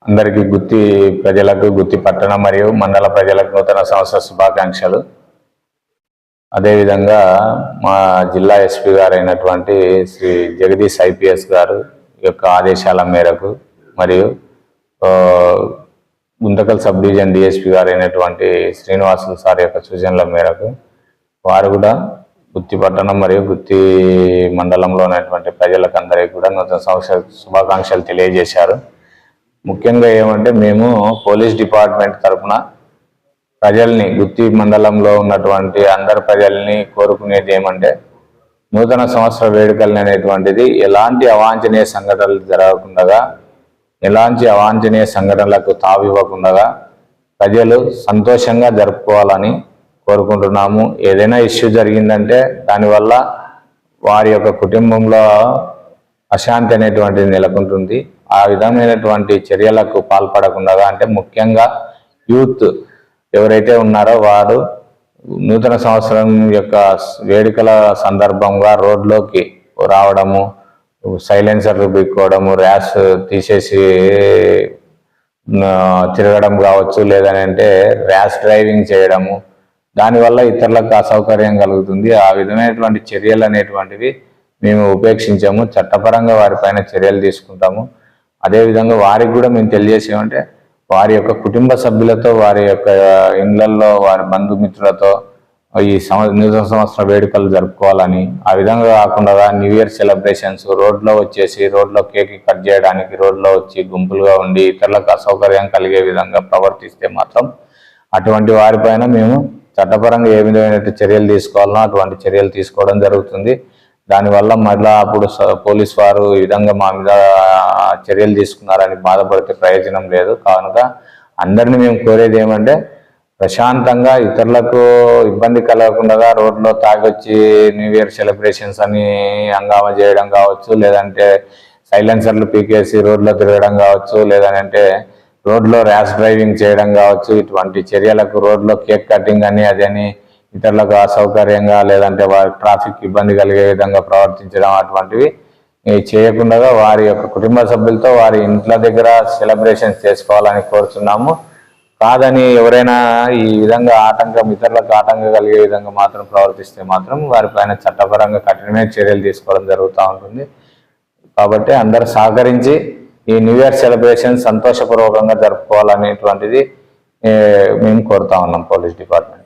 అందరికీ గుత్తి ప్రజలకు, గుత్తి పట్టణ మరియు మండల ప్రజలకు నూతన సంవత్సర శుభాకాంక్షలు. అదేవిధంగా మా జిల్లా ఎస్పీ గారైనటువంటి శ్రీ జగదీష్ ఐపీఎస్ గారు యొక్క ఆదేశాల మేరకు మరియు గుంతకల్ సబ్ డివిజన్ డిఎస్పీ గారైనటువంటి శ్రీనివాసులు సార్ యొక్క సూచనల మేరకు వారు కూడా గుత్తి పట్టణం మరియు గుత్తి మండలంలో ఉన్నటువంటి ప్రజలకు అందరికీ కూడా నూతన సంవత్సర శుభాకాంక్షలు తెలియజేశారు. ముఖ్యంగా ఏమంటే మేము పోలీస్ డిపార్ట్మెంట్ తరఫున ప్రజల్ని, గుత్తి మండలంలో ఉన్నటువంటి అందరు ప్రజల్ని కోరుకునేది ఏమంటే నూతన సంవత్సర వేడుకలు అనేటువంటిది ఎలాంటి అవాంఛనీయ సంఘటనలు జరగకుండా, ఎలాంటి అవాంఛనీయ సంఘటనలకు తావివ్వకుండా ప్రజలు సంతోషంగా జరుపుకోవాలని కోరుకుంటున్నాము. ఏదైనా ఇష్యూ జరిగిందంటే దానివల్ల వారి యొక్క కుటుంబంలో అశాంతి అనేటువంటిది నెలకొంటుంది. ఆ విధమైనటువంటి చర్యలకు పాల్పడకుండా, అంటే ముఖ్యంగా యూత్ ఎవరైతే ఉన్నారో వారు నూతన సంవత్సరం యొక్క వేడుకల సందర్భంగా రోడ్లోకి రావడము, సైలెన్సర్లు బిక్కోవడము, ర్యాష్ తీసేసి తిరగడం కావచ్చు, లేదంటే ర్యాష్ డ్రైవింగ్ చేయడము, దానివల్ల ఇతరులకు అసౌకర్యం కలుగుతుంది. ఆ విధమైనటువంటి చర్యలు అనేటువంటివి మేము ఉపేక్షించాము. చట్టపరంగా వారిపైన చర్యలు తీసుకుంటాము. అదేవిధంగా వారికి కూడా మేము తెలియజేసామంటే వారి యొక్క కుటుంబ సభ్యులతో, వారి యొక్క ఇళ్లల్లో, వారి బంధుమిత్రులతో ఈ నూతన సంవత్సర వేడుకలు జరుపుకోవాలని, ఆ విధంగా కాకుండా న్యూ ఇయర్ సెలబ్రేషన్స్ రోడ్లో వచ్చేసి రోడ్లో కేక్ కట్ చేయడానికి రోడ్లో వచ్చి గుంపులుగా ఉండి ఇతరులకు అసౌకర్యం కలిగే విధంగా ప్రవర్తిస్తే మాత్రం అటువంటి వారిపైన మేము చట్టపరంగా ఏ విధమైన చర్యలు తీసుకోవాలనో అటువంటి చర్యలు తీసుకోవడం జరుగుతుంది. దానివల్ల మళ్ళా అప్పుడు పోలీసు వారు ఈ విధంగా మా మీద చర్యలు తీసుకున్నారని బాధపడితే ప్రయోజనం లేదు. కనుక అందరినీ మేము కోరేది ఏమంటే ప్రశాంతంగా, ఇతరులకు ఇబ్బంది కలగకుండా రోడ్లో తాగొచ్చి న్యూ ఇయర్ సెలబ్రేషన్స్ అని హంగామా చేయడం కావచ్చు, లేదంటే సైలెన్సర్లు పీకేసి రోడ్లో తిరగడం కావచ్చు, లేదంటే రోడ్లో ర్యాష్ డ్రైవింగ్ చేయడం కావచ్చు, ఇటువంటి చర్యలకు రోడ్లో కేక్ కటింగ్ అని అదని ఇతరులకు అసౌకర్యంగా, లేదంటే వారి ట్రాఫిక్ ఇబ్బంది కలిగే విధంగా ప్రవర్తించడం అటువంటివి చేయకుండా వారి యొక్క కుటుంబ సభ్యులతో వారి ఇంట్ల దగ్గర సెలబ్రేషన్స్ చేసుకోవాలని కోరుతున్నాము. కాదని ఎవరైనా ఈ విధంగా ఇతరులకు ఆటంకం కలిగే విధంగా మాత్రం ప్రవర్తిస్తే మాత్రం వారిపైన చట్టపరంగా కఠినమైన చర్యలు తీసుకోవడం జరుగుతూ ఉంటుంది. కాబట్టి అందరూ సహకరించి ఈ న్యూ ఇయర్ సెలబ్రేషన్ సంతోషపూర్వకంగా జరుపుకోవాలనేటువంటిది మేము కోరుతా ఉన్నాం పోలీస్ డిపార్ట్మెంట్.